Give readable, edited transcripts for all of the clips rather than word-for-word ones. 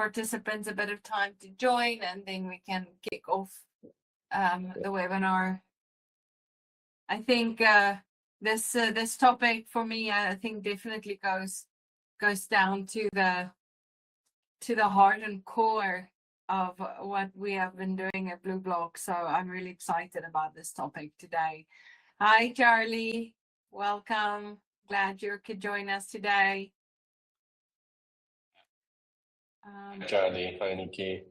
participants a bit of time to join, and then we can kick off the webinar. I think this topic for me, I think definitely goes down to the heart and core of what we have been doing at Blue Block. So I'm really excited about this topic today. Hi, Charlie. Welcome. Glad you could join us today. Charlie, hi, Nikki.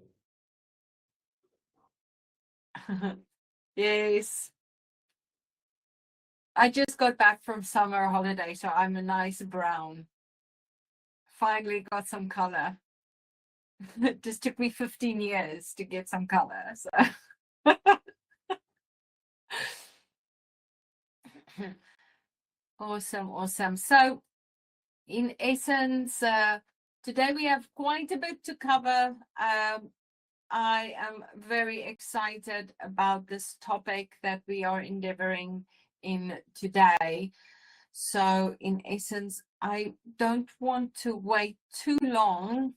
Yes. I just got back from summer holiday, so I'm a nice brown. Finally got some color. It just took me 15 years to get some color. So. Awesome. So, in essence, today we have quite a bit to cover. I am very excited about this topic that we are endeavoring in today. So, in essence, I don't want to wait too long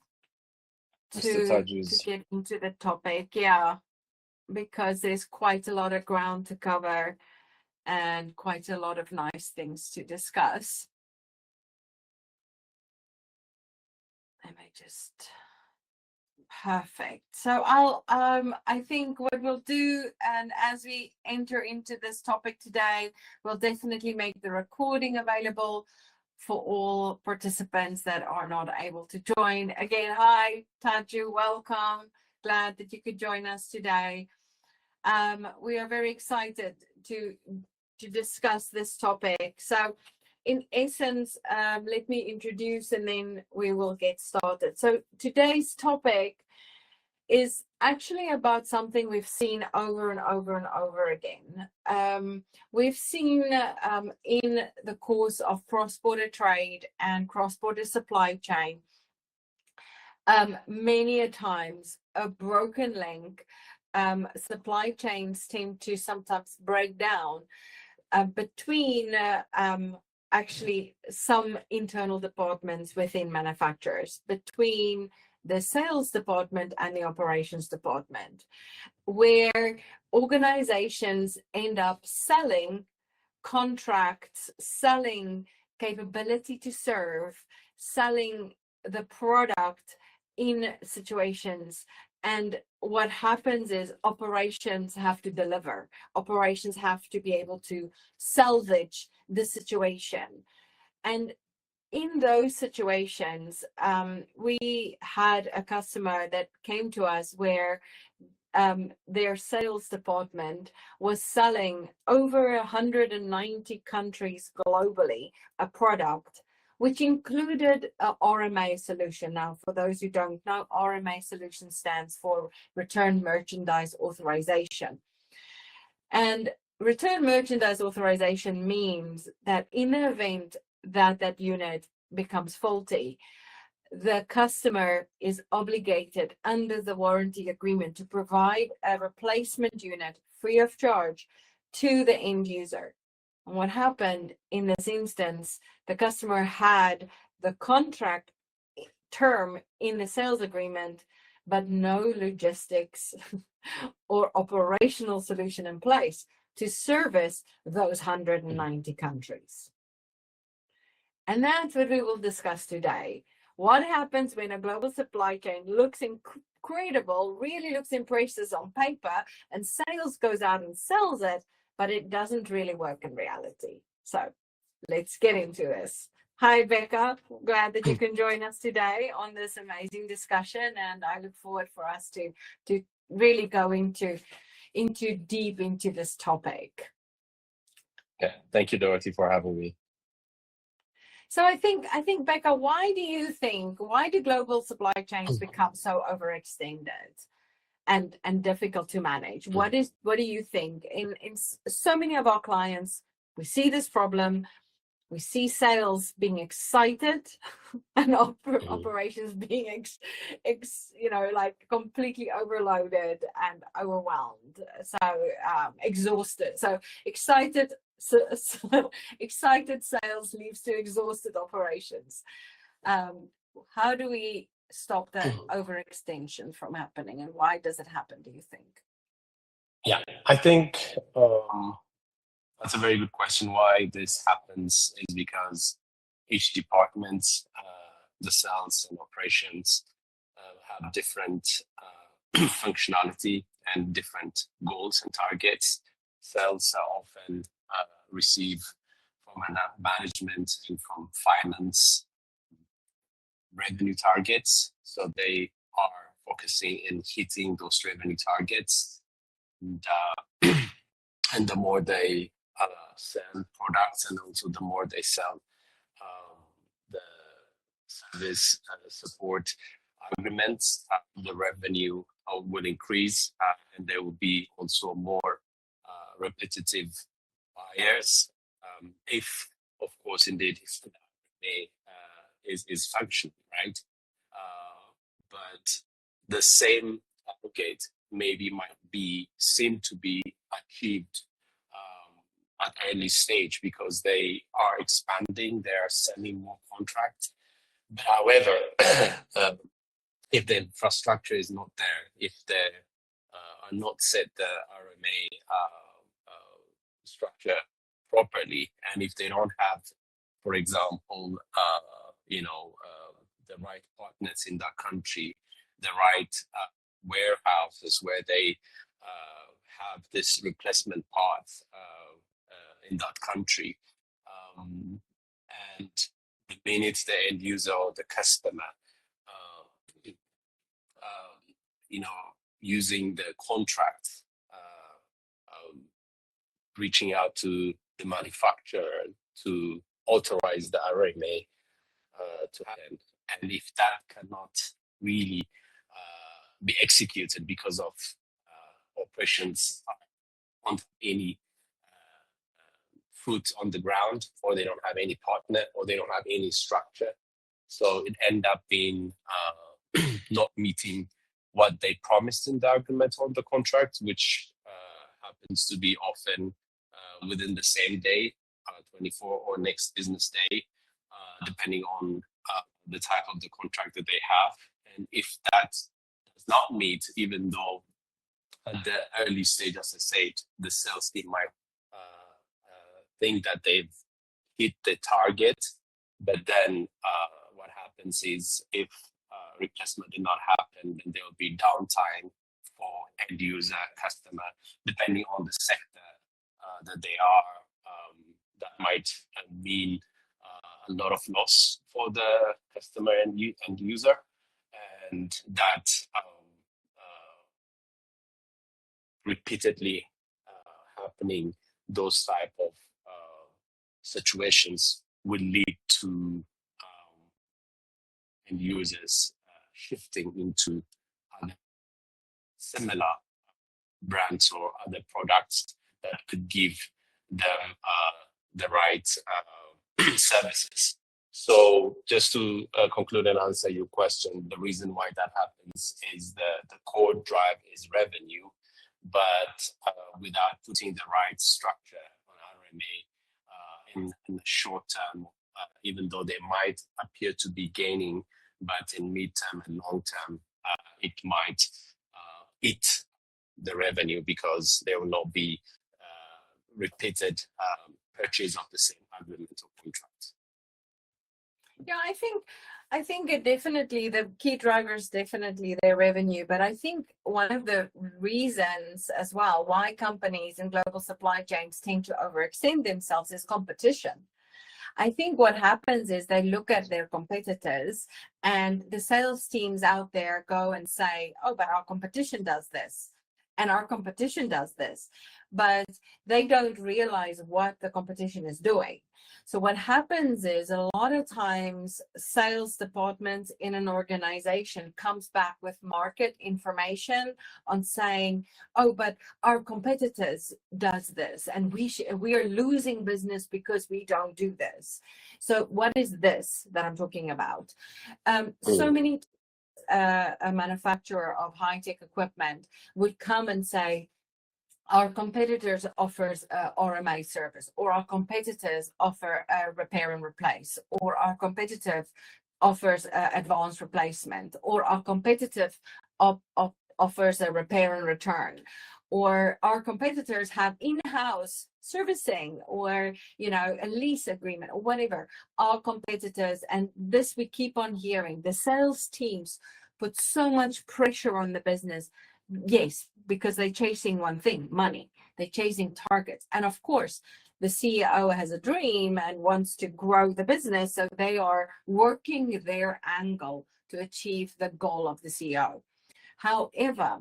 to get into the topic, because there's quite a lot of ground to cover and quite a lot of nice things to discuss. Let me just, perfect. So I think what we'll do, and as we enter into this topic today, we'll definitely make the recording available for all participants that are not able to join. Again, hi, Taju, welcome. Glad that you could join us today. We are very excited to discuss this topic. So in essence, let me introduce and then we will get started. So today's topic is actually about something we've seen over and over and over again. We've seen in the course of cross-border trade and cross-border supply chain, many a times a broken link. Supply chains tend to sometimes break down between actually some internal departments within manufacturers, between the sales department and the operations department, where organizations end up selling contracts, selling capability to serve, selling the product in situations. And what happens is operations have to deliver. Operations have to be able to salvage the situation. And in those situations, we had a customer that came to us where their sales department was selling over 190 countries globally a product which included a RMA solution. Now, for those who don't know, RMA solution stands for Return Merchandise Authorization. And Return Merchandise Authorization means that in the event that that unit becomes faulty, the customer is obligated under the warranty agreement to provide a replacement unit free of charge to the end user. And what happened in this instance, the customer had the contract term in the sales agreement, but no logistics or operational solution in place to service those 190 countries. And that's what we will discuss today. What happens when a global supply chain looks incredible, really looks impressive on paper, and sales goes out and sells it, but it doesn't really work in reality. So let's get into this. Hi, Becca. Glad that you can join us today on this amazing discussion, and I look forward for us to really go into deep into this topic. Yeah, thank you, Dorothy, for having me. So I think Becca, why do global supply chains become so overextended and difficult to manage? What do you think? In so many of our clients, we see this problem. We see sales being excited and operations being like completely overloaded and overwhelmed, so exhausted. So excited sales leads to exhausted operations. How do we stop the overextension from happening, and why does it happen, do you think? Yeah, I think that's a very good question. Why this happens is because each department, the sales and operations, have different functionality and different goals and targets. Sales are often receive from management and from finance revenue targets. So they are focusing in hitting those revenue targets. And the more they sell products, and also the more they sell the service support agreements, the revenue will increase, and there will be also more repetitive buyers, if, of course, indeed, if the is functioning, right? But the same target maybe might be seen to be achieved at early stage because they are expanding, they are selling more contracts. But however, if the infrastructure is not there, if they are not set the RMA structure properly, and if they don't have, for example, the right partners in that country, the right warehouses where they have this replacement parts in that country, and the minute the end user or the customer, using the contract, reaching out to the manufacturer to authorize the RMA to happen. And if that cannot really be executed because of operations on any foot on the ground, or they don't have any partner, or they don't have any structure, so it end up being not meeting what they promised in the agreement on the contract, which happens to be often within the same day, 24 or next business day, depending on the type of the contract that they have. And if that does not meet, even though at the early stage, as I said, the sales team might think that they've hit the target, but then what happens is if replacement did not happen, then there will be downtime for end user, customer, depending on the sector that they are. That might mean a lot of loss for the customer and user, and that repeatedly happening, those type of situations will lead to end users shifting into other similar brands or other products that could give them the right services. So just to conclude and answer your question, the reason why that happens is the core drive is revenue, but without putting the right structure on RMA in the short term, even though they might appear to be gaining, but in mid-term and long-term, it might eat the revenue because there will not be repeated purchase of the same agreement or contract. Yeah, I think it definitely, the key drivers definitely their revenue, but I think one of the reasons as well why companies and global supply chains tend to overextend themselves is competition. I think what happens is they look at their competitors, and the sales teams out there go and say, oh, but our competition does this, and our competition does this, but they don't realize what the competition is doing. So what happens is a lot of times sales departments in an organization comes back with market information on saying, oh, but our competitors does this, and we are losing business because we don't do this. So what is this that I'm talking about? So many a manufacturer of high-tech equipment would come and say, our competitors offers a RMA service, or our competitors offer a repair and replace, or our competitors offers advanced replacement, or our competitive offers a repair and return, or our competitors have in-house servicing, or a lease agreement or whatever. Our competitors, and this we keep on hearing, the sales teams put so much pressure on the business. Yes, because they're chasing one thing, money. They're chasing targets. And of course, the CEO has a dream and wants to grow the business, so they are working their angle to achieve the goal of the CEO. However,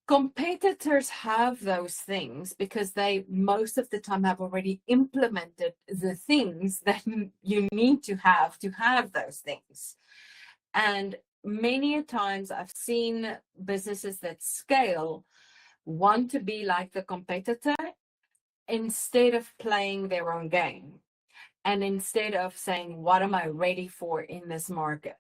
competitors have those things because they most of the time have already implemented the things that you need to have those things. And many a times I've seen businesses that scale want to be like the competitor instead of playing their own game, and instead of saying, what am I ready for in this market?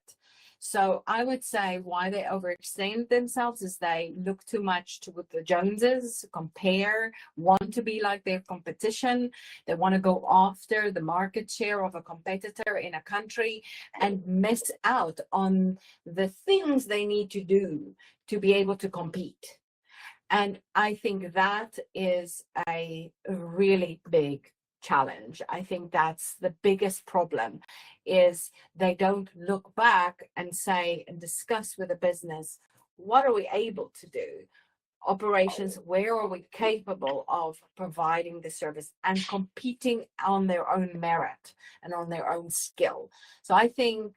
So I would say why they overextend themselves is they look too much to the Joneses, compare, want to be like their competition. They want to go after the market share of a competitor in a country and miss out on the things they need to do to be able to compete. And I think that is a really big challenge. I think that's the biggest problem, is they don't look back and say and discuss with the business, what are we able to do? Operations, where are we capable of providing the service and competing on their own merit and on their own skill? So I think,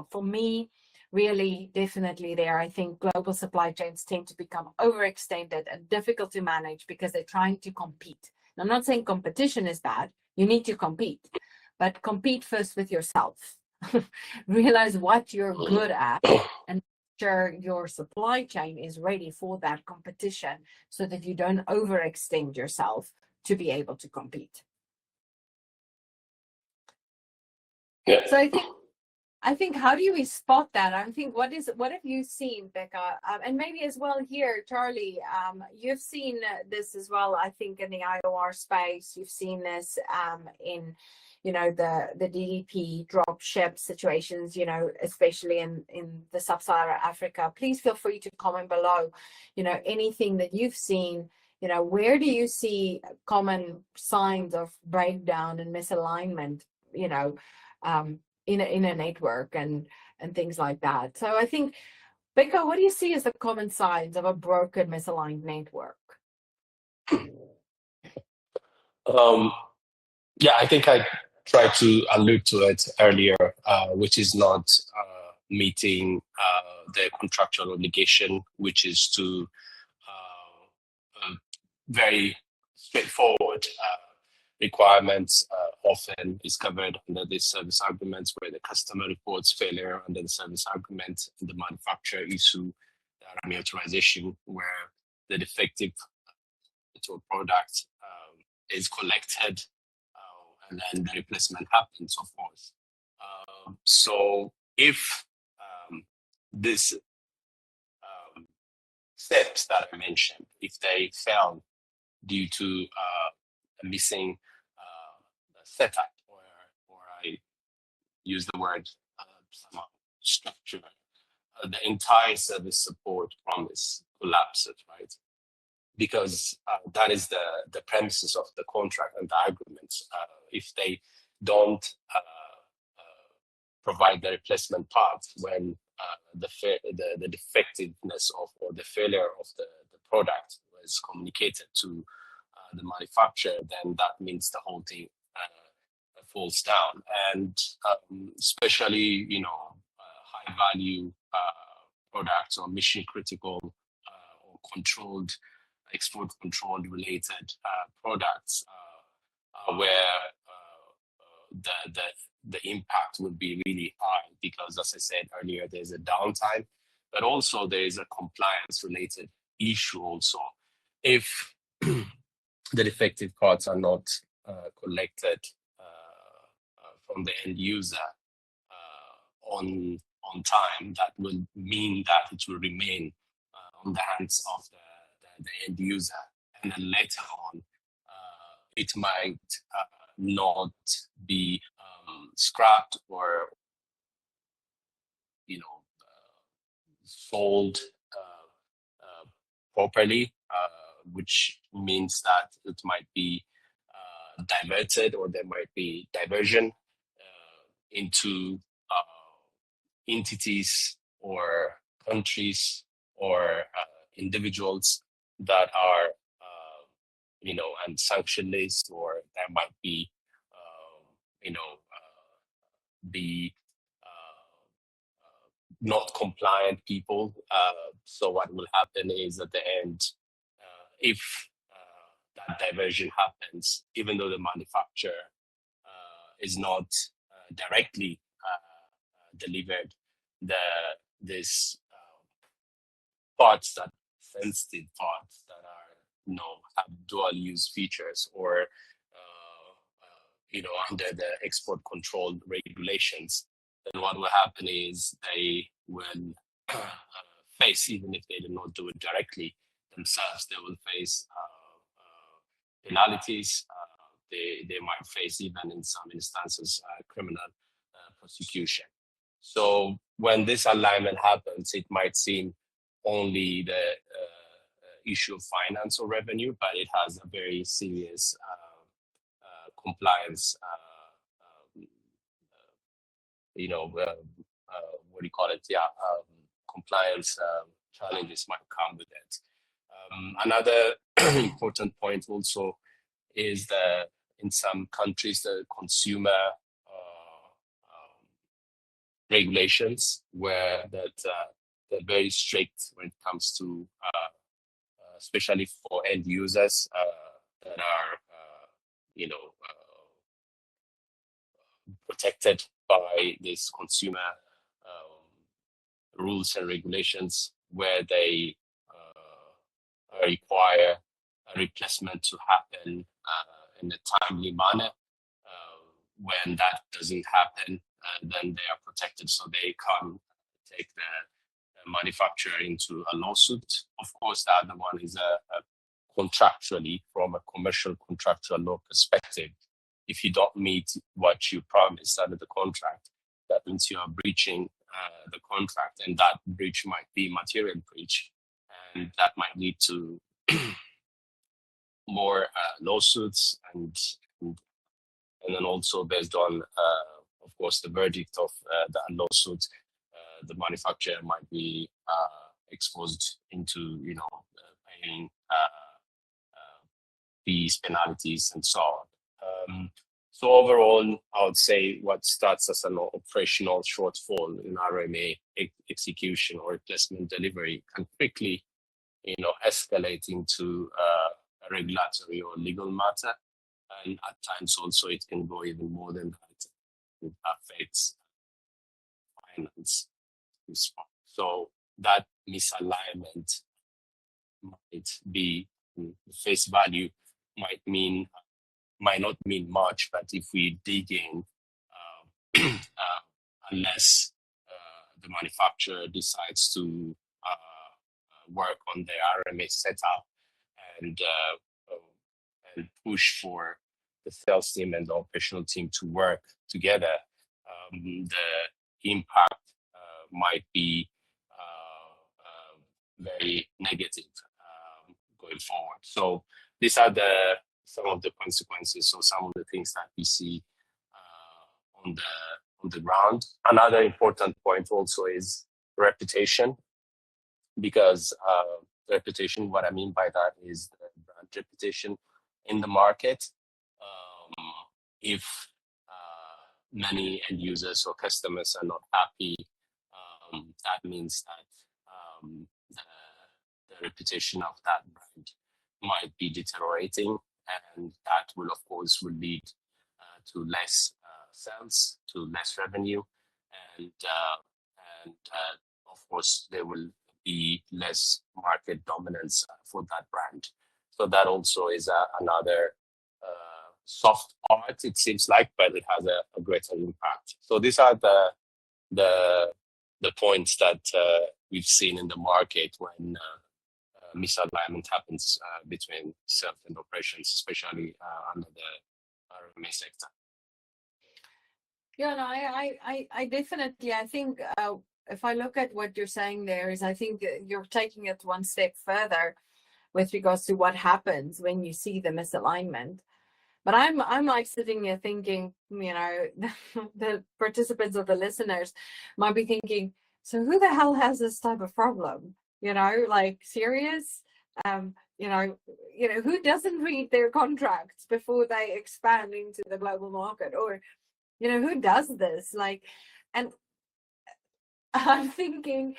for me, really definitely there, I think global supply chains tend to become overextended and difficult to manage because they're trying to compete. I'm not saying competition is bad. You need to compete, but compete first with yourself. Realize what you're good at and sure your supply chain is ready for that competition so that you don't overextend yourself to be able to compete. Yeah. So I think how do we spot that? I think what have you seen, Becca? And maybe as well here, Charlie, you've seen this as well, I think, in the IOR space. You've seen this in, the DDP drop ship situations, especially in the sub-Saharan Africa. Please feel free to comment below, anything that you've seen. Where do you see common signs of breakdown and misalignment, in a network and things like that? So I think, Becca, what do you see as the common signs of a broken, misaligned network? I think I tried to allude to it earlier, which is not meeting the contractual obligation, which is to very straightforward requirements often is covered under the service agreements, where the customer reports failure under the service agreement and the manufacturer issue the RMA authorization, where the defective product is collected and then the replacement happens, of course. So if these steps that I mentioned, if they fail due to a missing setup, or I use the word somehow structure, the entire service support promise collapses, right? Because that is the premises of the contract and the agreements. If they don't provide the replacement parts when the defectiveness of, or the failure of the product was communicated to the manufacturer, then that means the whole thing falls down. And especially, high value products or mission critical or controlled, export controlled related products, where the impact would be really high, because, as I said earlier, there's a downtime, but also there is a compliance related issue also. If the defective parts are not collected from the end user on time, that will mean that it will remain on the hands of the end user, and then later on it might not be scrapped or sold properly, which means that it might be diverted, or there might be diversion into entities or countries or individuals that are, on sanction list, or there might be, the not compliant people. So what will happen is at the end, if that diversion happens, even though the manufacturer is not directly delivered this parts, that sensitive parts that are, have dual use features, or under the export control regulations, then what will happen is they will face, even if they do not do it directly themselves, they will face penalties. They might face, even in some instances, criminal prosecution. So when this alignment happens, it might seem only the issue of finance or revenue, but it has a very serious compliance, what do you call it? Yeah, compliance challenges might come with it. Another important point also is that in some countries, the consumer regulations, where they're very strict when it comes to, especially for end users that are, protected by this consumer rules and regulations, where they require a replacement to happen in a timely manner. When that doesn't happen, then they are protected, so they can't take the manufacturer into a lawsuit. Of course, the other one is contractually, from a commercial contractual law perspective. If you don't meet what you promised under the contract, that means you are breaching the contract, and that breach might be material breach, and that might lead to more lawsuits, and then also based on, of course, the verdict of that lawsuit, the manufacturer might be exposed into, paying fees, penalties, and so on. So overall, I would say what starts as an operational shortfall in RMA execution or replacement delivery can quickly, escalate into a regulatory or legal matter. And at times also it can go even more than that. It affects finance. So that misalignment might be, face value might not mean much, but if we dig in, unless the manufacturer decides to work on their RMA setup and push for the sales team and the operational team to work together, the impact might be very negative going forward. So these are some of the consequences, or some of the things that we see on the ground. Another important point also is reputation, because reputation, what I mean by that is the brand reputation in the market. If many end users or customers are not happy, that means that the reputation of that brand might be deteriorating, and that will, of course, will lead to less sales, to less revenue, and of course there will be less market dominance for that brand. So that also is another soft part, it seems like, but it has a greater impact. So these are the points that we've seen in the market when misalignment happens between sales and operations, especially under the RMA sector. Yeah, no, I definitely, I think if I look at what you're saying there, is I think you're taking it one step further with regards to what happens when you see the misalignment. But I'm like sitting here thinking, the participants or the listeners might be thinking, so who the hell has this type of problem? Like serious? Who doesn't read their contracts before they expand into the global market? Or, who does this? Like, and I'm thinking,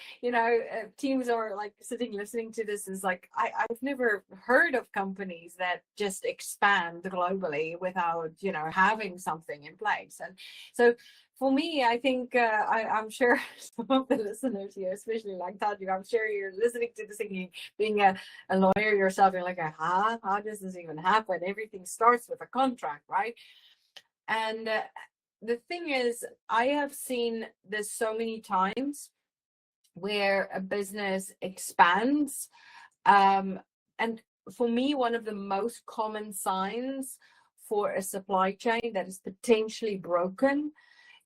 teams are like sitting listening to this is like, I've never heard of companies that just expand globally without, having something in place. And so for me, I think I'm sure some of the listeners here, especially like Taju, I'm sure you're listening to this thinking, being a lawyer yourself, you're like, how does this even happen? Everything starts with a contract, right? And the thing is, I have seen this so many times where a business expands. And for me, one of the most common signs for a supply chain that is potentially broken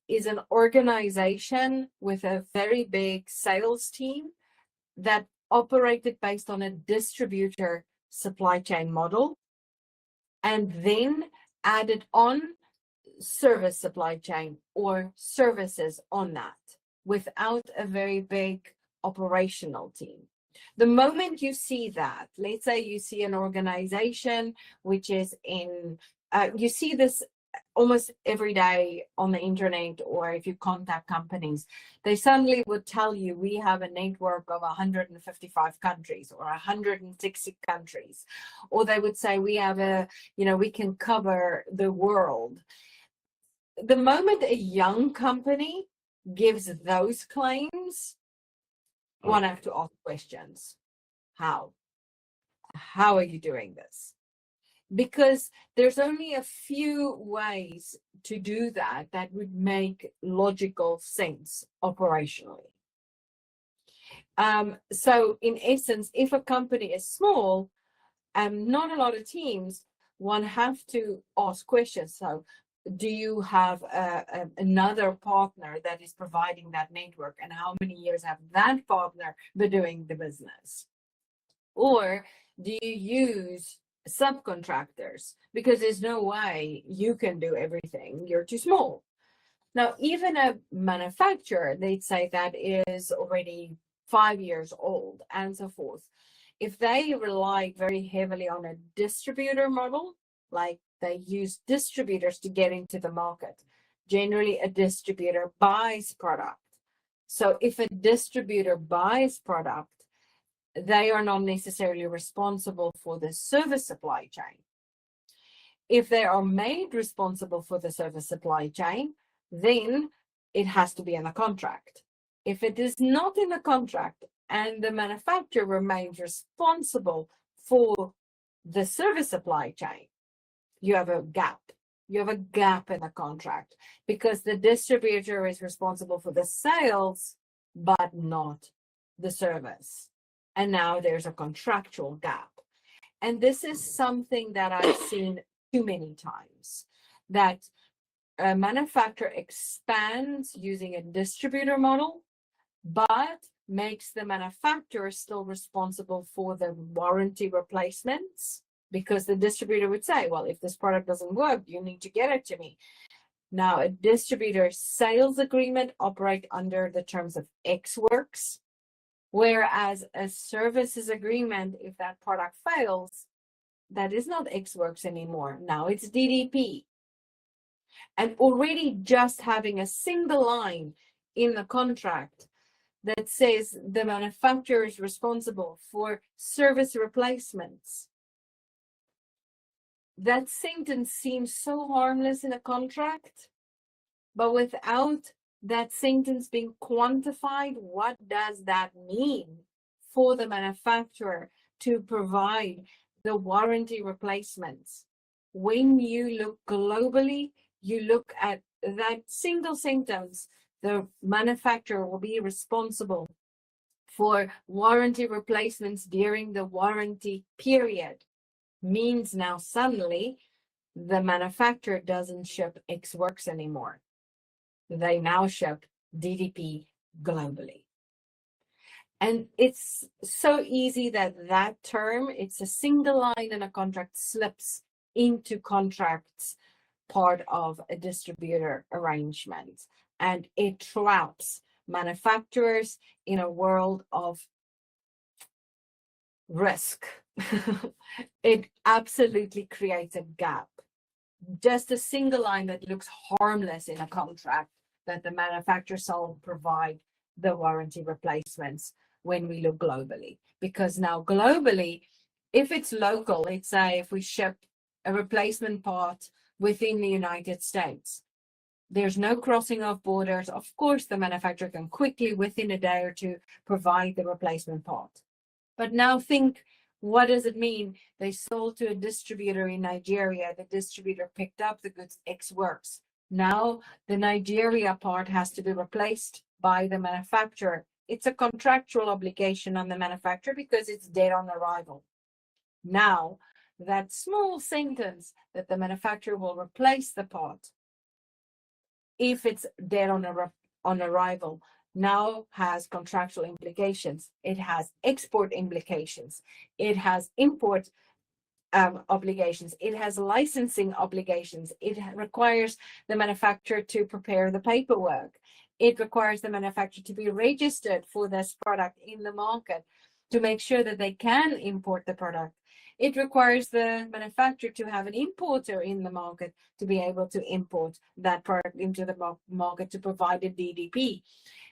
is an organization with a very big sales team that operated based on a distributor supply chain model and then added on service supply chain or services on that without a very big operational team. The moment you see that, let's say you see an organization which is you see this almost every day on the internet, or if you contact companies, they suddenly would tell you we have a network of 155 countries or 160 countries, or they would say we have we can cover the world. The moment a young company gives those claims, one have to ask questions. How are you doing this? Because there's only a few ways to do that would make logical sense operationally. So in essence, if a company is small and not a lot of teams, one have to ask questions. So do you have another partner that is providing that network, and how many years have that partner been doing the business? Or do you use subcontractors? Because there's no way you can do everything, you're too small. Now, even a manufacturer, they'd say that is already 5 years old and so forth. If they rely very heavily on a distributor model, like they use distributors to get into the market, generally a distributor buys product. So if a distributor buys product, they are not necessarily responsible for the service supply chain. If they are made responsible for the service supply chain, then it has to be in a contract. If it is not in a contract and the manufacturer remains responsible for the service supply chain, you have a gap. You have a gap in the contract because the distributor is responsible for the sales, but not the service. And now there's a contractual gap. And this is something that I've seen too many times, that a manufacturer expands using a distributor model, but makes the manufacturer still responsible for the warranty replacements, because the distributor would say, well, if this product doesn't work, you need to get it to me. Now, a distributor sales agreement operate under the terms of Ex Works, whereas a services agreement, if that product fails, that is not Ex Works anymore. Now it's DDP. And already just having a single line in the contract that says the manufacturer is responsible for service replacements, that sentence seems so harmless in a contract, but without that sentence being quantified, what does that mean for the manufacturer to provide the warranty replacements? When you look globally, you look at that single sentence, the manufacturer will be responsible for warranty replacements during the warranty period. Means now suddenly the manufacturer doesn't ship Ex Works anymore. They now ship DDP globally. And it's so easy that term, it's a single line in a contract, slips into contracts part of a distributor arrangement, and it traps manufacturers in a world of risk. It absolutely creates a gap. Just a single line that looks harmless in a contract, that the manufacturer will provide the warranty replacements when we look globally. Because now globally, if it's local, let's say if we ship a replacement part within the United States, there's no crossing of borders. Of course, the manufacturer can quickly, within a day or two, provide the replacement part. But now think, what does it mean? They sold to a distributor in Nigeria. The distributor picked up the goods, X works. Now the Nigeria part has to be replaced by the manufacturer. It's a contractual obligation on the manufacturer because it's dead on arrival. Now, that small sentence that the manufacturer will replace the part, if it's dead on arrival, now has contractual implications. It has export implications. It has import obligations. It has licensing obligations. It requires the manufacturer to prepare the paperwork. It requires the manufacturer to be registered for this product in the market to make sure that they can import the product. It requires the manufacturer to have an importer in the market to be able to import that product into the market to provide a DDP.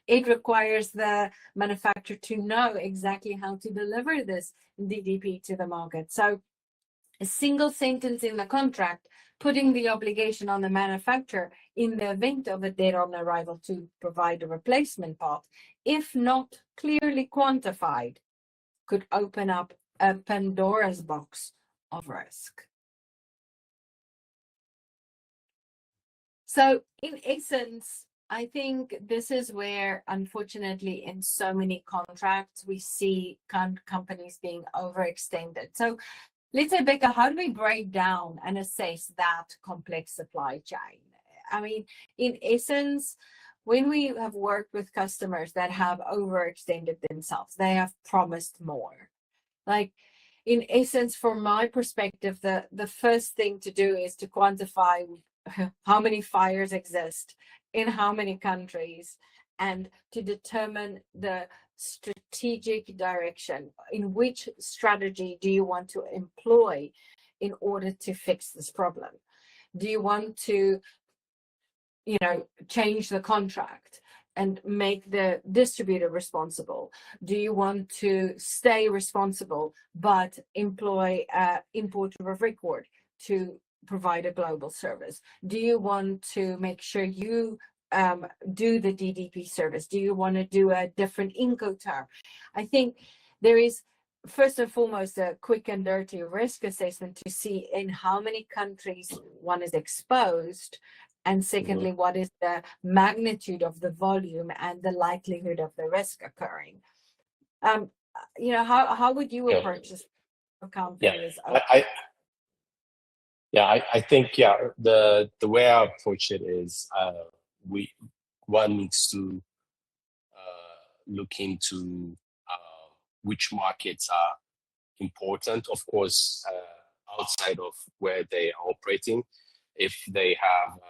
It requires the manufacturer to know exactly how to deliver this DDP to the market. So a single sentence in the contract putting the obligation on the manufacturer in the event of a dead on arrival to provide a replacement part, if not clearly quantified, could open up a Pandora's box of risk. So in essence, I think this is where, unfortunately, in so many contracts, we see companies being overextended. So let's say, Becca, how do we break down and assess that complex supply chain? I mean, in essence, when we have worked with customers that have overextended themselves, they have promised more. Like, in essence, from my perspective, the first thing to do is to quantify how many fires exist in how many countries, and to determine the strategic direction. In which strategy do you want to employ in order to fix this problem? Do you want to, change the contract and make the distributor responsible? Do you want to stay responsible but employ an importer of record to provide a global service? Do you want to make sure you do the DDP service? Do you want to do a different Incoterm? I think there is, first and foremost, a quick and dirty risk assessment to see in how many countries one is exposed, and secondly, what is the magnitude of the volume and the likelihood of the risk occurring. How would you approach this companies? I think the way I approach it is one needs to look into which markets are important, of course, outside of where they are operating. If they have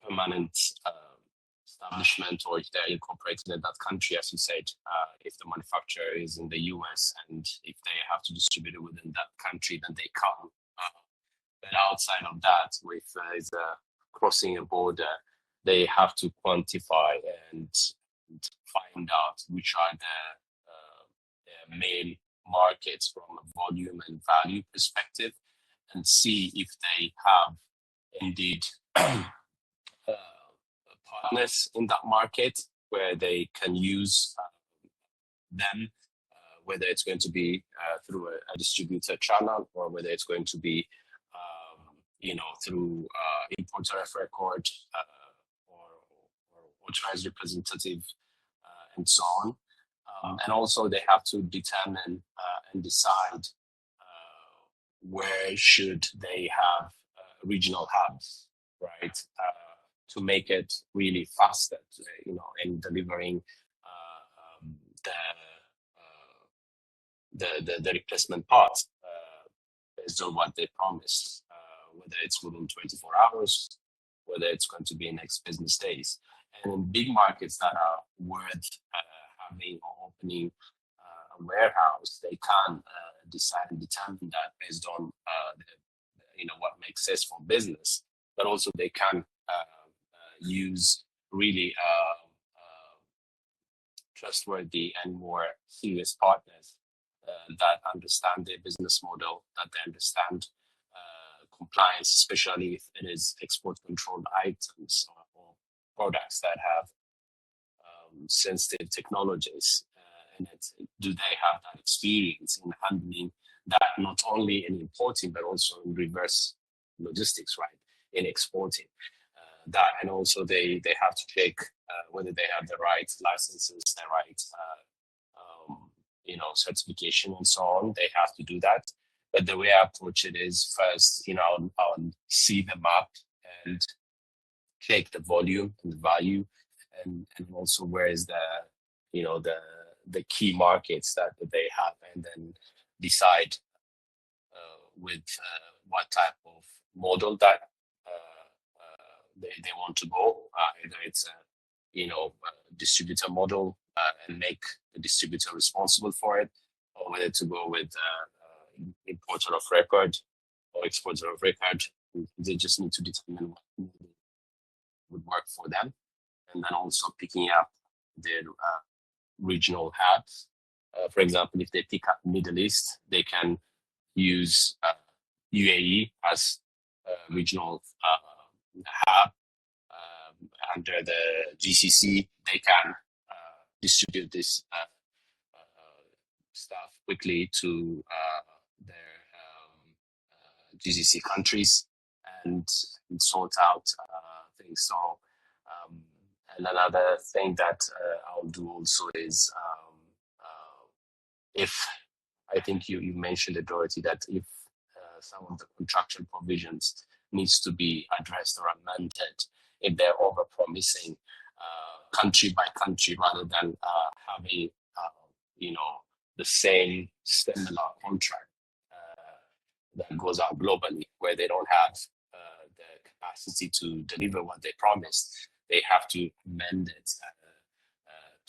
permanent establishment, or if they're incorporated in that country, as you said, if the manufacturer is in the US and if they have to distribute it within that country, then they can. But outside of that, if there is a crossing a border, they have to quantify and find out which are the main markets from a volume and value perspective, and see if they have indeed partners in that market where they can use them, whether it's going to be through a distributor channel, or whether it's going to be through importer of record or authorized representative, and so on. And also they have to determine and decide where should they have regional hubs, right? to make it really faster, in delivering the replacement parts based on what they promised, whether it's within 24 hours, whether it's going to be next business days. And in big markets that are worth having or opening a warehouse, they can decide and determine that based on what makes sense for business, but also they can use really trustworthy and more serious partners that understand their business model, that they understand compliance, especially if it is export controlled items or products that have sensitive technologies. Do they have that experience in handling that, not only in importing, but also in reverse logistics, right, in exporting that. And also they have to check whether they have the right licenses, the right certification and so on. They have to do that. But the way I approach it is first, I'll see the map and check the volume and the value, and also where is the key markets that they have, and then decide with what type of model that they want to go. Either it's a distributor model and make the distributor responsible for it, or whether to go with importer of record or exporter of record. They just need to determine what model would work for them, and then also picking up their regional hubs. For example, if they pick up Middle East, they can use UAE as a regional hub. Under the GCC, they can distribute this stuff quickly to their GCC countries and sort out things. So, and another thing that I'll do also is if I think you mentioned it, Dorothy, that if some of the contractual provisions needs to be addressed or amended, if they're over-promising country by country rather than having the same similar contract that goes out globally, where they don't have the capacity to deliver what they promised, they have to amend it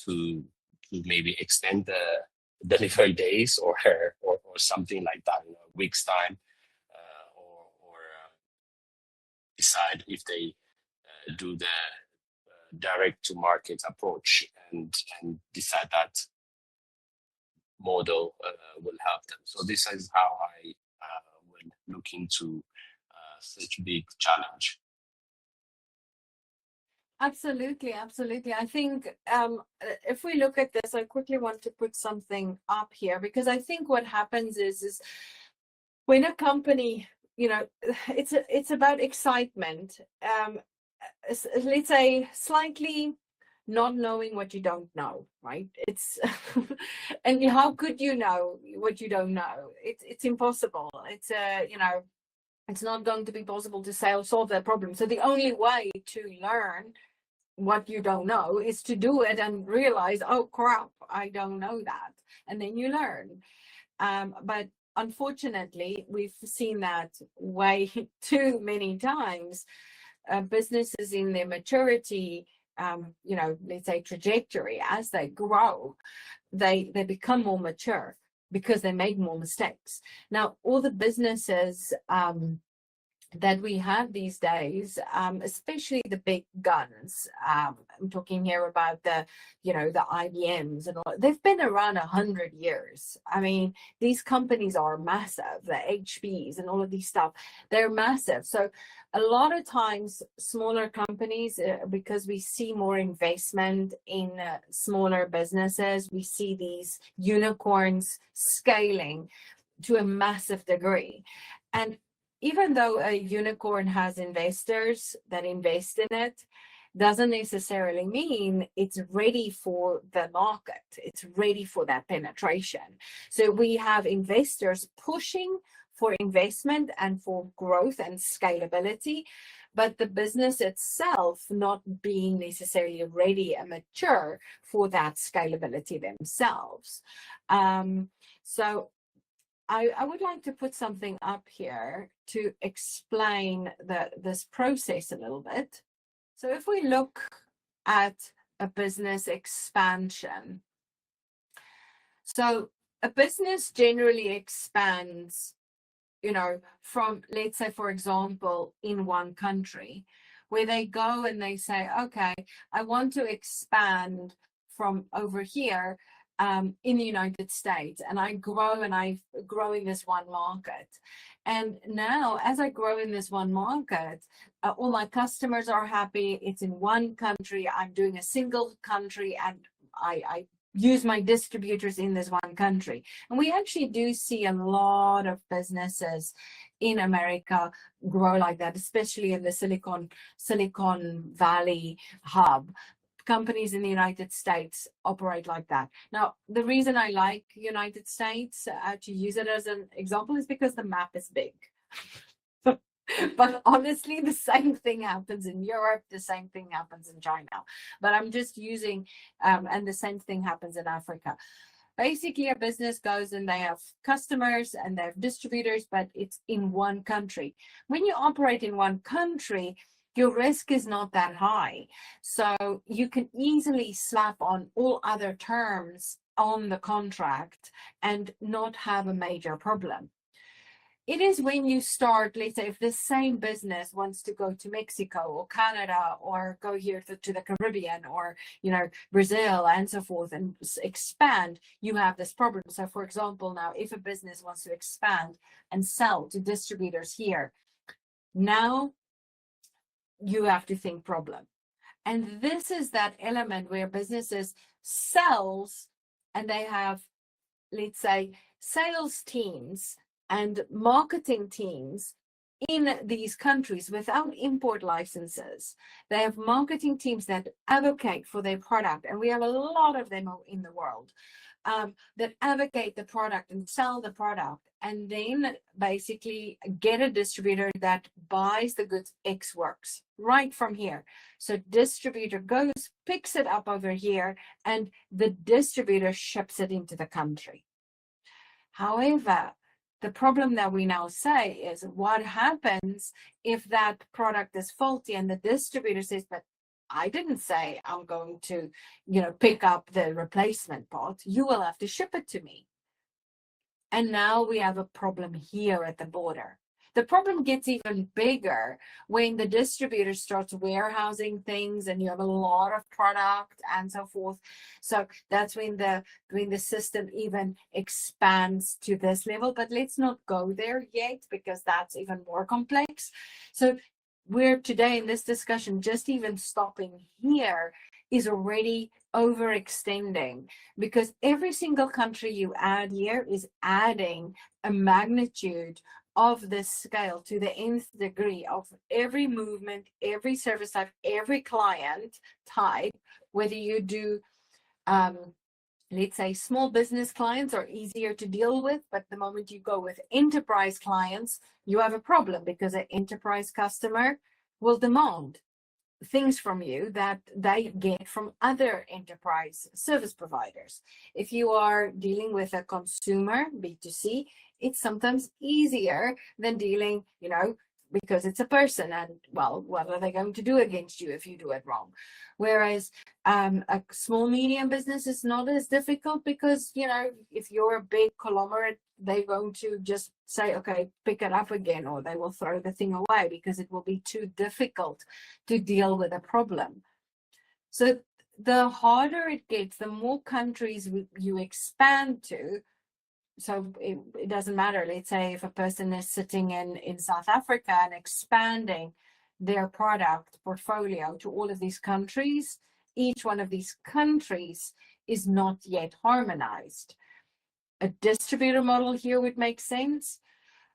to maybe extend the delivery days or something like that in a week's time, or decide if they do the direct to market approach and decide that model will help them. So this is how I will look into such a big challenge. Absolutely. I think if we look at this, I quickly want to put something up here, because I think what happens is when a company, it's about excitement. Let's say slightly not knowing what you don't know, right? It's and how could you know what you don't know? It's impossible. It's it's not going to be possible to solve that problem. So the only way to learn what you don't know is to do it and realize, oh crap, I don't know that, and then you learn. But unfortunately, we've seen that way too many times. Businesses in their maturity, let's say trajectory, as they grow, they become more mature because they make more mistakes. Now, all the businesses that we have these days, especially the big guns, I'm talking here about the IBMs and all, they've been around 100 years. I mean, these companies are massive, the HPs and all of these stuff, they're massive. So a lot of times smaller companies, because we see more investment in smaller businesses, we see these unicorns scaling to a massive degree. And even though a unicorn has investors that invest in it, doesn't necessarily mean it's ready for the market. It's ready for that penetration. So we have investors pushing for investment and for growth and scalability, but the business itself not being necessarily ready and mature for that scalability themselves. So I would like to put something up here to explain this process a little bit. So if we look at a business expansion, so a business generally expands, from, let's say, for example, in one country, where they go and they say, okay, I want to expand from over here in the United States, and I grow in this one market. And now, as I grow in this one market, all my customers are happy. It's in one country. I'm doing a single country, and I use my distributors in this one country. And we actually do see a lot of businesses in America grow like that, especially in the Silicon Valley hub. Companies in the United States operate like that. Now, the reason I like United States to use it as an example is because the map is big. But honestly, the same thing happens in Europe, the same thing happens in China. But I'm just using, and the same thing happens in Africa. Basically, a business goes and they have customers and they have distributors, but it's in one country. When you operate in one country, your risk is not that high. So you can easily slap on all other terms on the contract and not have a major problem. It is when you start, let's say, if the same business wants to go to Mexico or Canada or go here to the Caribbean or, Brazil and so forth and expand, you have this problem. So, for example, now if a business wants to expand and sell to distributors here, now you have to think problem. And this is that element where businesses sells and they have, let's say, sales teams and marketing teams in these countries without import licenses. They have marketing teams that advocate for their product, and we have a lot of them in the world that advocate the product and sell the product, and then basically get a distributor that buys the goods ex works right from here. So distributor goes, picks it up over here, and the distributor ships it into the country. However, the problem that we now say is what happens if that product is faulty and the distributor says, but I didn't say I'm going to, pick up the replacement part. You will have to ship it to me. And now we have a problem here at the border. The problem gets even bigger when the distributor starts warehousing things and you have a lot of product and so forth. So that's when the system even expands to this level. But let's not go there yet because that's even more complex. So we're today in this discussion, just even stopping here is already overextending, because every single country you add here is adding a magnitude of this scale to the nth degree of every movement, every service type, every client type. Whether you do, let's say, small business clients are easier to deal with, but the moment you go with enterprise clients, you have a problem because an enterprise customer will demand things from you that they get from other enterprise service providers. If you are dealing with a consumer, B2C, it's sometimes easier than dealing, because it's a person, and well, what are they going to do against you if you do it wrong? Whereas a small medium business is not as difficult because, if you're a big conglomerate, they're going to just say, okay, pick it up again, or they will throw the thing away because it will be too difficult to deal with a problem. So the harder it gets, the more countries you expand to. So it doesn't matter. Let's say if a person is sitting in South Africa and expanding their product portfolio to all of these countries, each one of these countries is not yet harmonized. A distributor model here would make sense.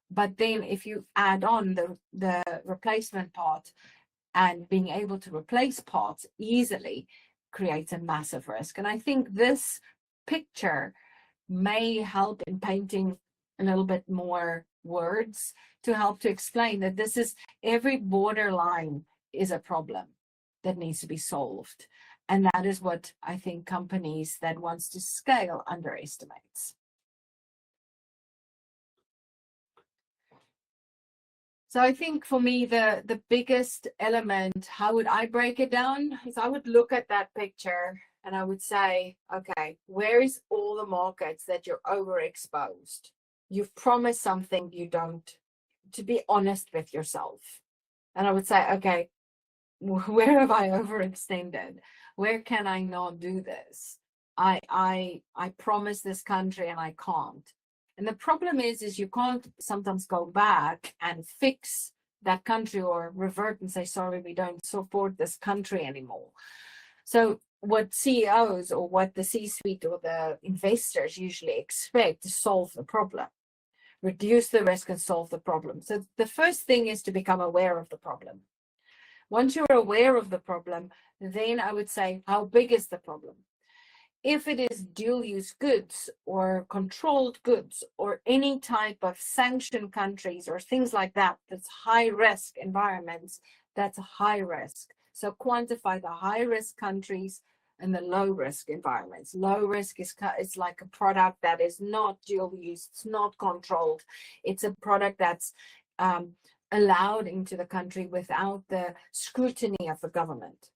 But then if you add on the replacement part, and being able to replace parts easily creates a massive risk. And I think this picture may help in painting a little bit more words to help to explain that this is every borderline is a problem that needs to be solved. And that is what I think companies that wants to scale underestimates. So I think for me, the biggest element, how would I break it down, is I would look at that picture and I would say, okay, where is all the markets that you're overexposed? You've promised something you don't, to be honest with yourself. And I would say, okay, where have I overextended? Where can I not do this? I promised this country and I can't. And the problem is you can't sometimes go back and fix that country or revert and say, sorry, we don't support this country anymore. So what CEOs or what the C-suite or the investors usually expect to solve the problem, reduce the risk and solve the problem. So the first thing is to become aware of the problem. Once you're aware of the problem, then I would say, how big is the problem? If it is dual-use goods or controlled goods or any type of sanctioned countries or things like that, that's high-risk environments, that's high risk. So quantify the high-risk countries and the low-risk environments. Low risk is like a product that is not dual-use, it's not controlled. It's a product that's allowed into the country without the scrutiny of the government.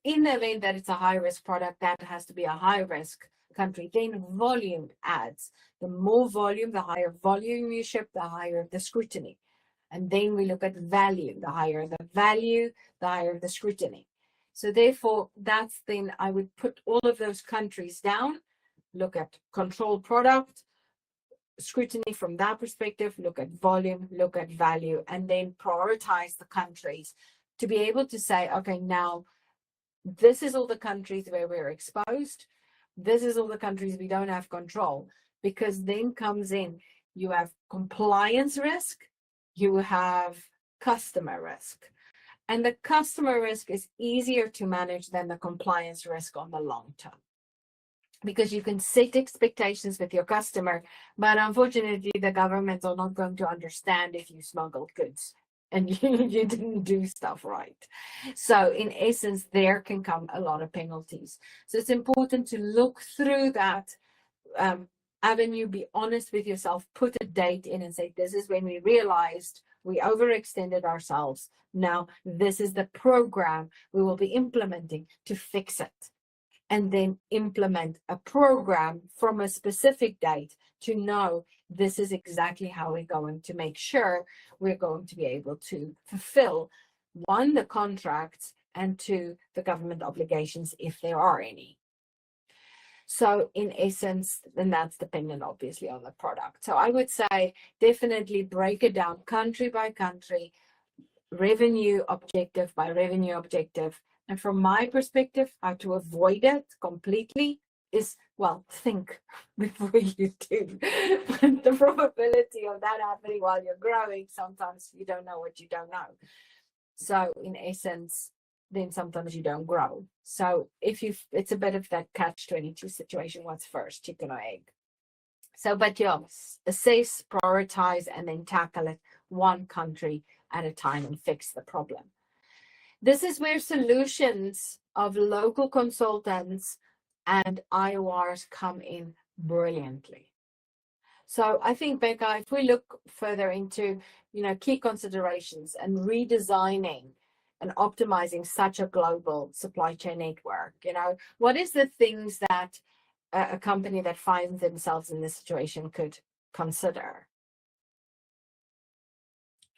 In the event that it's a high-risk product, that has to be a high-risk country. Then volume adds. The more volume, the higher volume you ship, the higher the scrutiny. And then we look at value. The higher the value, the higher the scrutiny. So therefore, that's then I would put all of those countries down, look at controlled product, scrutiny from that perspective, look at volume, look at value, and then prioritize the countries to be able to say, okay, now this is all the countries where we're exposed. This is all the countries we don't have control, because then comes in, you have compliance risk, you have customer risk. And the customer risk is easier to manage than the compliance risk on the long term, because you can set expectations with your customer, but unfortunately the governments are not going to understand if you smuggled goods and you didn't do stuff right. So in essence, there can come a lot of penalties. So it's important to look through that avenue, be honest with yourself, put a date in and say, this is when we realized we overextended ourselves. Now, this is the program we will be implementing to fix it. And then implement a program from a specific date to know this is exactly how we're going to make sure we're going to be able to fulfill, one, the contracts, and two, the government obligations, if there are any. So in essence, then that's dependent obviously on the product. So I would say definitely break it down country by country, revenue objective by revenue objective. And from my perspective, how to avoid it completely is, well, think before you do. But the probability of that happening while you're growing, sometimes you don't know what you don't know. So in essence, then sometimes you don't grow. So it's a bit of that catch-22 situation. What's first, chicken or egg? So, but yeah, assess, prioritize, and then tackle it one country at a time and fix the problem. This is where solutions of local consultants and IORs come in brilliantly. So I think, Becca, if we look further into, key considerations and redesigning and optimizing such a global supply chain network, what is the things that a company that finds themselves in this situation could consider?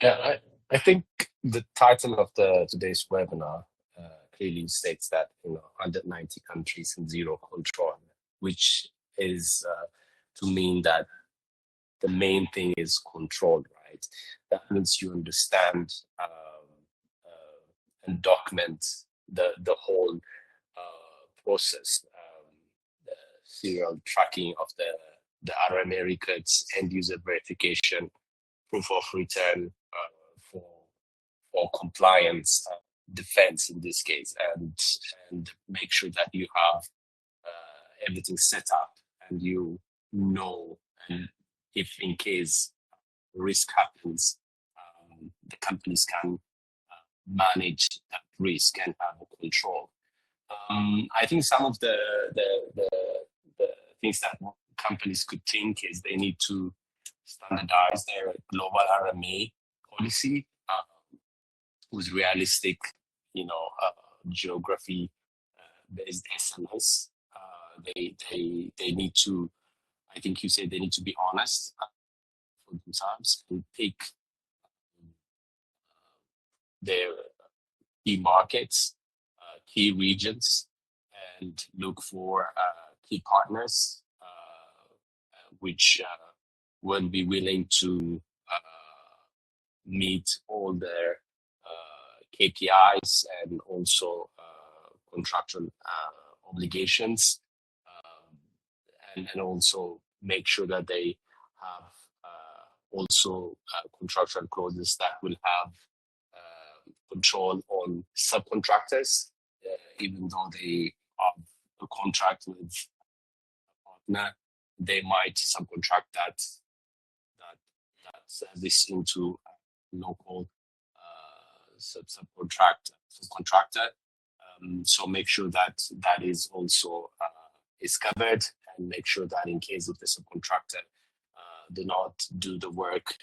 Yeah, I think the title of today's webinar clearly states that 190 countries and zero control, which is to mean that the main thing is control, right? That means you understand and document the whole process, the serial tracking of the RMA records, end user verification, proof of return for or compliance defense in this case, and make sure that you have everything set up and you know, and if in case risk happens, the companies can manage that risk and have a control. I think some of the things that companies could think is they need to standardize their global RMA policy with realistic, geography based SMS. They need to, I think you said they need to be honest for themselves and pick their key markets, key regions, and look for key partners which will be willing to meet all their KPIs and also contractual obligations, and also make sure that they have also contractual clauses that will have control on subcontractors, even though they have a contract with a partner, they might subcontract that service into a local subcontractor. So make sure that that is also is covered, and make sure that in case if the subcontractor do not do the work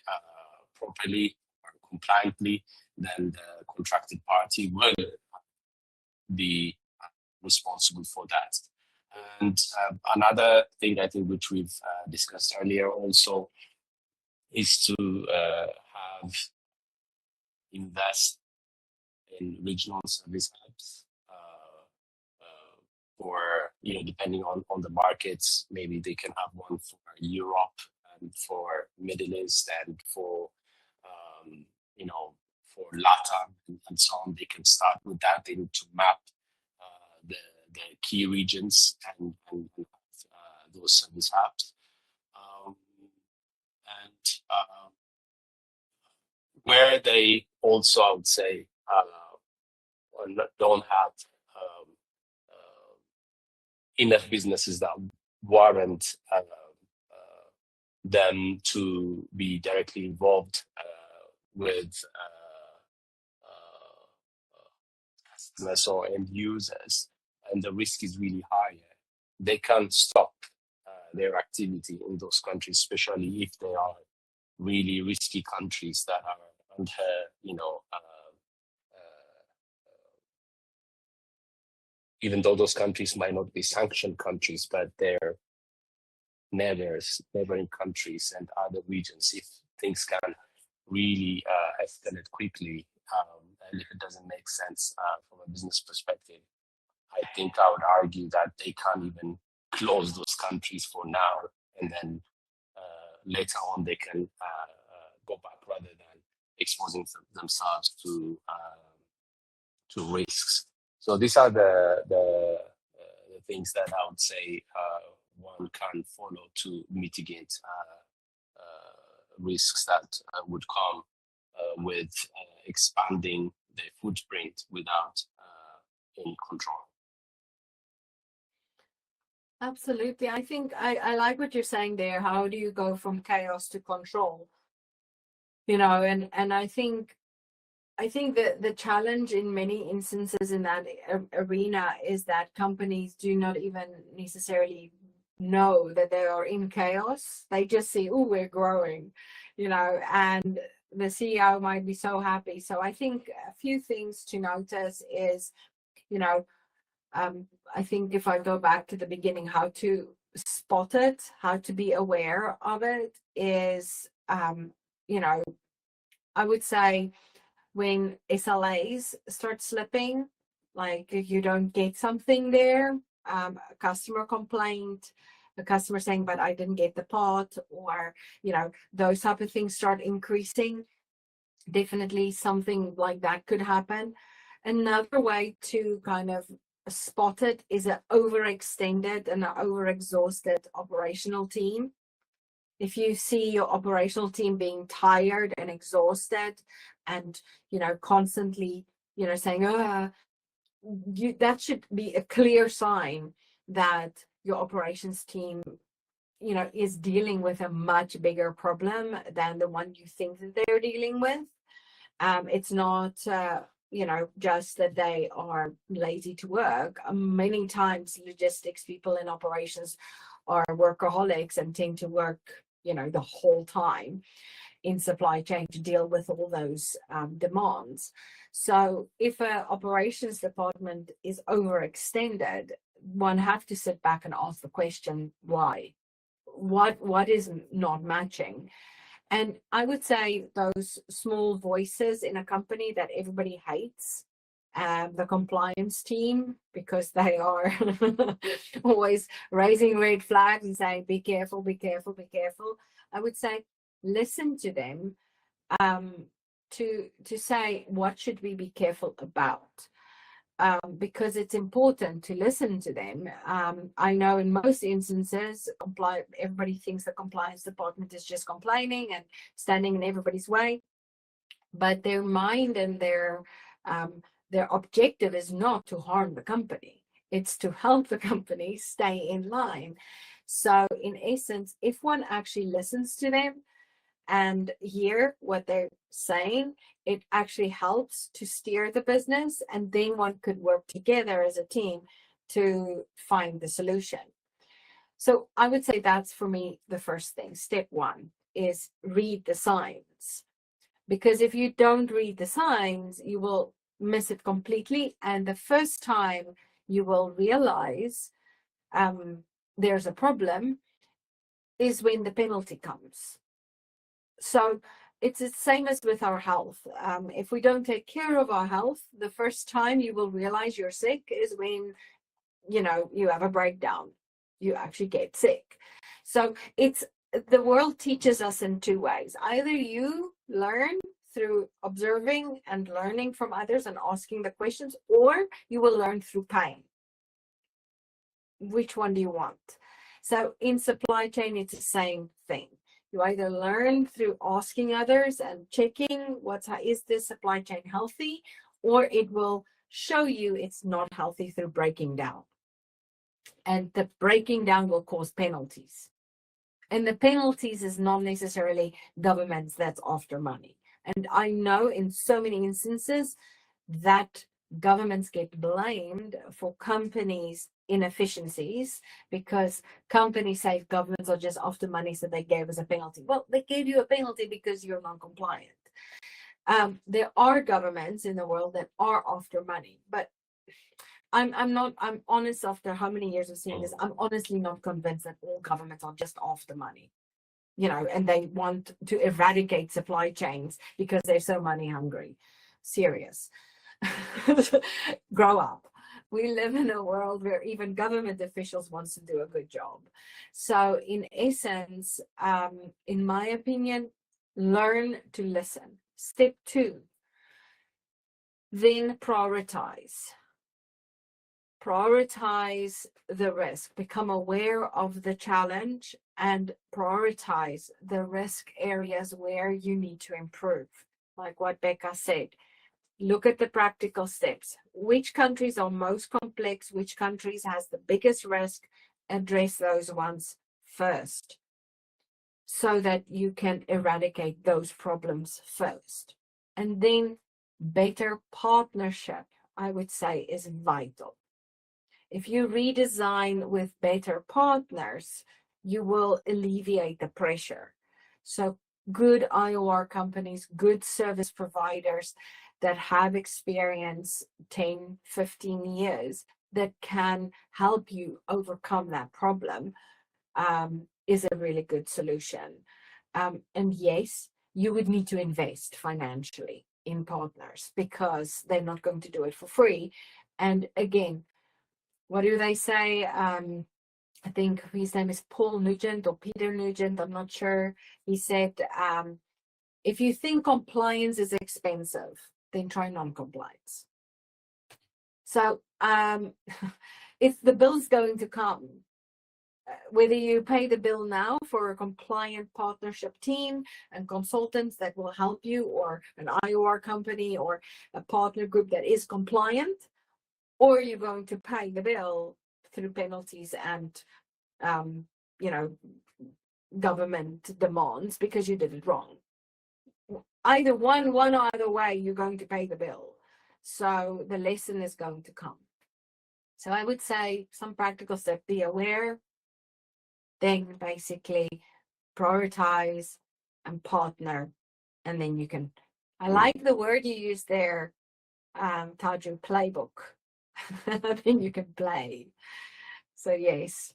properly or compliantly, then the contracted party will be responsible for that. And another thing I think which we've discussed earlier also is to have invest in regional service hubs for, depending on the markets, maybe they can have one for Europe and for Middle East and for for LATAM and so on. They can start with that. They need to map the key regions and those service hubs. Where they also, I would say, don't have enough businesses that warrant them to be directly involved with customers or end users, and the risk is really high. They can't stop their activity in those countries, especially if they are really risky countries that are under, even though those countries might not be sanctioned countries, but they're neighboring countries and other regions. If things can really escalate quickly, and if it doesn't make sense from a business perspective, I think I would argue that they can't even close those countries for now, and then later on they can go back rather than exposing themselves to risks. So these are the things that I would say one can follow to mitigate risks that would come with expanding the footprint without any control. Absolutely. I think I like what you're saying there. How do you go from chaos to control? And I think that the challenge in many instances in that arena is that companies do not even necessarily know that they are in chaos. They just see, oh, we're growing, and the CEO might be so happy. So I think a few things to notice is, I think if I go back to the beginning, how to spot it, how to be aware of it is, I would say when SLAs start slipping, like you don't get something there, a customer complaint, a customer saying, but I didn't get the part, or, those type of things start increasing, definitely something like that could happen. Another way to kind of spot it is an overextended and an overexhausted operational team. If you see your operational team being tired and exhausted and, constantly, saying, that should be a clear sign that your operations team, is dealing with a much bigger problem than the one you think that they're dealing with. It's not, just that they are lazy to work. Many times logistics people in operations are workaholics and tend to work, the whole time in supply chain to deal with all those demands. So if an operations department is overextended, one have to sit back and ask the question, why? What is not matching? And I would say those small voices in a company that everybody hates, the compliance team, because they are always raising red flags and saying, be careful, be careful, be careful. I would say, listen to them, to say, what should we be careful about? Because it's important to listen to them. I know in most instances, everybody thinks the compliance department is just complaining and standing in everybody's way, but their mind and their objective is not to harm the company. It's to help the company stay in line. So in essence, if one actually listens to them and hear what they're saying, it actually helps to steer the business, and then one could work together as a team to find the solution. So I would say that's, for me, the first thing. Step one is read the signs, because if you don't read the signs, you will miss it completely, and the first time you will realize there's a problem is when the penalty comes. So it's the same as with our health. If we don't take care of our health, the first time you will realize you're sick is when, you have a breakdown. You actually get sick. So the world teaches us in two ways. Either you learn through observing and learning from others and asking the questions, or you will learn through pain. Which one do you want? So in supply chain, it's the same thing. You either learn through asking others and checking is this supply chain healthy, or it will show you it's not healthy through breaking down. And the breaking down will cause penalties. And the penalties is not necessarily governments that's after money. And I know in so many instances that governments get blamed for companies' inefficiencies, because companies say governments are just after money, so they gave us a penalty. Well, they gave you a penalty because you're non-compliant. There are governments in the world that are after money, but I'm honest, after how many years of seeing this, I'm honestly not convinced that all governments are just after money, and they want to eradicate supply chains because they're so money hungry. Serious. Grow up. We live in a world where even government officials want to do a good job. So in essence, in my opinion, learn to listen. Step two, then prioritize. Prioritize the risk. Become aware of the challenge and prioritize the risk areas where you need to improve. Like what Becca said, look at the practical steps. Which countries are most complex? Which countries has the biggest risk? Address those ones first, so that you can eradicate those problems first. And then better partnership, I would say, is vital. If you redesign with better partners, you will alleviate the pressure. So good IOR companies, good service providers that have experience 10, 15 years that can help you overcome that problem is a really good solution. And yes, you would need to invest financially in partners, because they're not going to do it for free. And again, what do they say? I think his name is Paul Nugent or Peter Nugent, I'm not sure. He said, if you think compliance is expensive, then try non-compliance. So if the bill's going to come, whether you pay the bill now for a compliant partnership team and consultants that will help you, or an IOR company or a partner group that is compliant, or you're going to pay the bill through penalties and, you know, government demands because you did it wrong. Either one either way, you're going to pay the bill. So the lesson is going to come. So I would say some practical steps: be aware, then basically prioritize and partner, and then you can. I like the word you used there, Taju, playbook. Then you can play. So yes.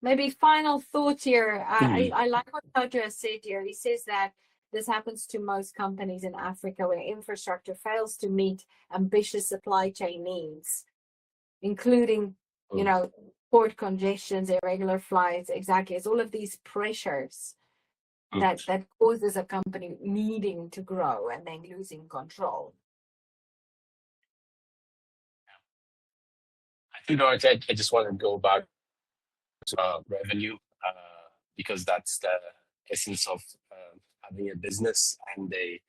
Maybe final thought here. I like what Taju has said here. He says that this happens to most companies in Africa where infrastructure fails to meet ambitious supply chain needs, including, you know, port congestions, irregular flights. Exactly. It's all of these pressures that causes a company needing to grow and then losing control. You know, I just want to go back to revenue, because that's the essence of having a business, and the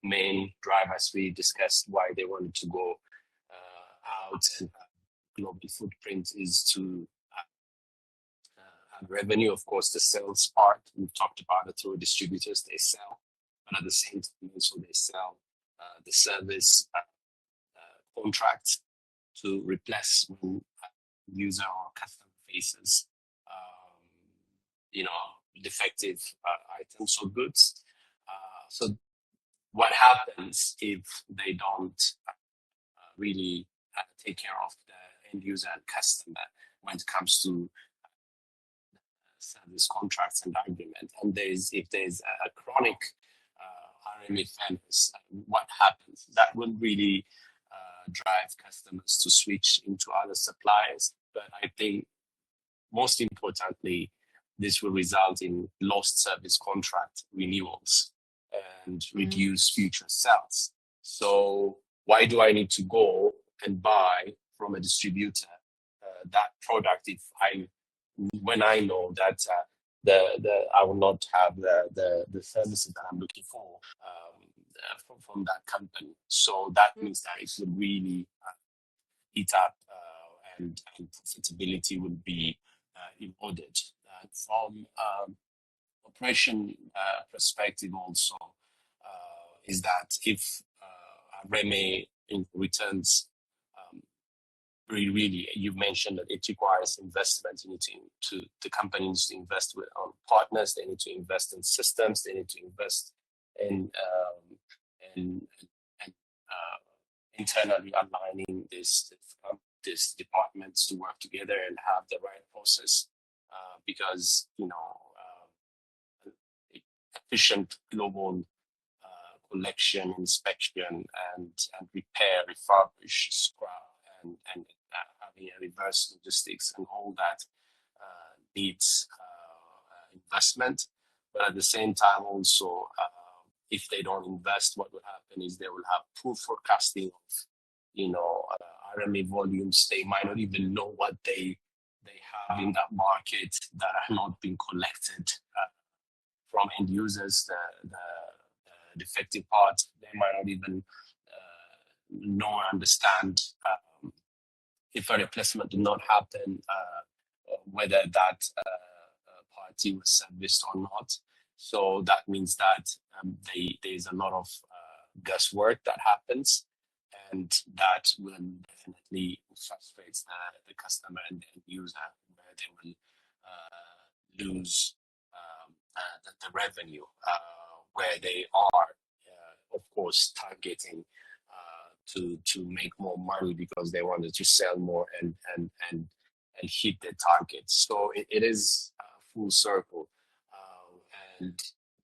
main drive, as we discussed, why they wanted to go out and global footprint, is to have revenue. Of course, the sales part, we've talked about it, through distributors, they sell, but at the same time also they sell the service contracts to replace when user or customer faces you know, defective items or goods. So what happens if they don't really take care of the end user and customer when it comes to service contracts and agreement? And if there's a chronic RMA fairness, what happens? That will really drive customers to switch into other suppliers. But I think most importantly, this will result in lost service contract renewals and reduce future sales. So why do I need to go and buy from a distributor that product when I know that I will not have the services that I'm looking for from that company? So that means that it will really eat up, and profitability will be eroded. From operation perspective also, is that if RMA returns, really, you mentioned that it requires investment. You need the company needs to invest on partners. They need to invest in systems. They need to invest in internally aligning these departments to work together and have the right process, because efficient global collection, inspection, and repair, refurbish, scrap, and having a reverse logistics and all that needs investment. But at the same time, also, if they don't invest, what will happen is they will have poor forecasting of RMA volumes. They might not even know what they have in that market that are not being collected from end users, the defective parts. They might not even know or understand if a replacement did not happen, whether that party was serviced or not. So that means that there's a lot of guesswork that happens, and that will definitely frustrate the customer and the end user, where they will lose the revenue, where they are, of course, targeting to make more money because they wanted to sell more and hit their targets. So it is full circle, and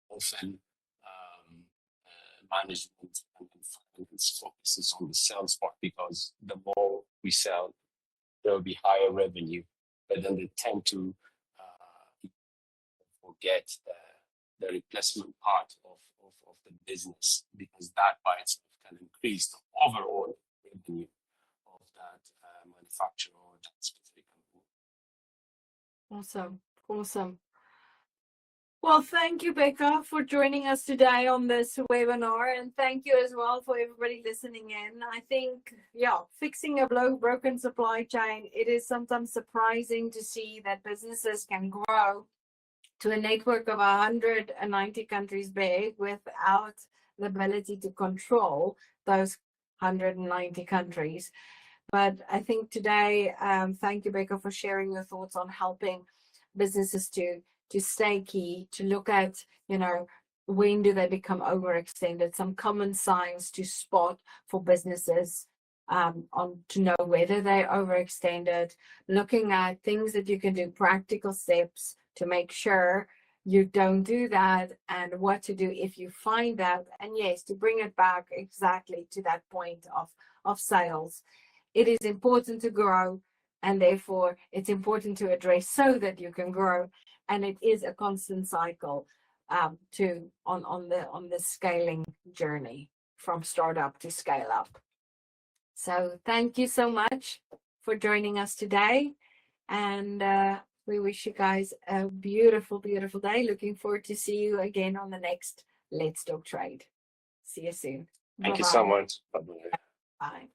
often management and finance focuses on the sales part, because the more we sell, there will be higher revenue, but then they tend to forget the replacement part of the business, because that by itself can increase the overall revenue of that manufacturer or that specific Awesome. Awesome. Well, thank you, Becca, for joining us today on this webinar. And thank you as well for everybody listening in. I think, yeah, fixing a broken supply chain, it is sometimes surprising to see that businesses can grow to a network of 190 countries big without the ability to control those 190 countries. But I think today, thank you, Becca, for sharing your thoughts on helping businesses to stay key, to look at, when do they become overextended, some common signs to spot for businesses, on to know whether they're overextended, looking at things that you can do, practical steps to make sure you don't do that, and what to do if you find that, and yes, to bring it back exactly to that point of sales. It is important to grow, and therefore it's important to address so that you can grow, and it is a constant cycle, on the scaling journey from startup to scale up. So thank you so much for joining us today, and we wish you guys a beautiful, beautiful day. Looking forward to see you again on the next Let's Talk Trade. See you soon. Thank you so much. Bye.